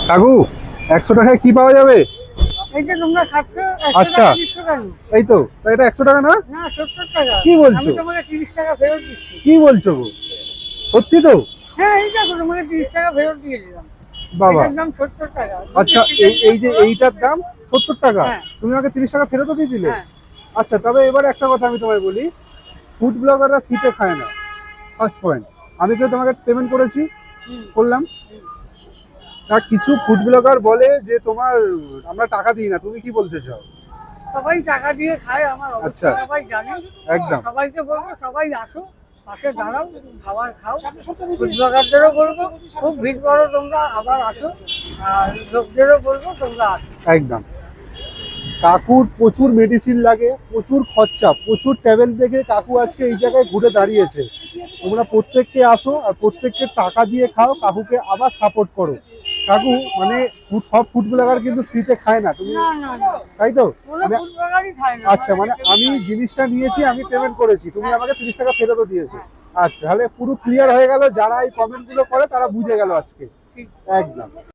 কাকু 100 টাকায় কি পাওয়া যাবে? এই যে তোমরা খাচ্ছ আচ্ছা। 100 টাকা। এই তো, তা এটা 100 টাকা না? না 70 টাকা। কি বলছো? আমি তোমাকে 30 টাকা ফেরত দিচ্ছি। কি বলছো গো? সত্যি তো? হ্যাঁ এই দেখো তোমাকে 30 টাকা ফেরত দিয়ে দিলাম। বাবা, এটার দাম 70 টাকা। আচ্ছা এই যে এইটার দাম 70 টাকা, হ্যাঁ। তুমি আমাকে 30 টাকা ফেরতও দিয়ে দিলে? হ্যাঁ। আচ্ছা, তবে এবার একটা কথা আমি তোমায় বলি, ফুড ব্লগাররা ফ্রিতে খায় না, ফার্স্ট পয়েন্ট। আমি তো তোমাকে পেমেন্ট করেছি, হুম। করলাম। আর কিছু ফুড ব্লগার বলে যে তোমার আমরা টাকা দিই না, তুমি কি বলতে চাও? সবাই টাকা দিয়ে খায় আমার আচ্ছা। অবস্থা সবাই জানে। একদম। সবাইকে বলবো সবাই আসো, পাশে দাঁড়াও, খাবার খাও। ফুড ব্লগারদেরও বলবো খুব ভিড় করো তোমরা, আবার আসো। আর লোকদেরও বলবো তোমরা আসো। একদম। কাকুর প্রচুর মেডিসিন লাগে, প্রচুর খরচা, প্রচুর ট্যাবেল দেখে কাকু আজকে এই জায়গায় ঘুরে দাঁড়িয়েছে। তোমরা প্রত্যেককে আসো আর প্রত্যেককে টাকা দিয়ে খাও, কাকুকে আবার সাপোর্ট করো। কাকু মানে সব ফুড ব্লগার কিন্তু ফ্রিতে খায় না, তুমি না না না, তাই তো? কোনো মানে ফুড ব্লগারই খায় না। আচ্ছা, মানে আমি জিনিসটা নিয়েছি, আমি পেমেন্ট করেছি, তুমি আমাকে 30 টাকা ফেরতও দিয়েছো। আচ্ছা, তাহলে পুরো ক্লিয়ার হয়ে গেল, যারা এই কমেন্টগুলো করে তারা বুঝে গেল আজকে। ঠিক। একদম।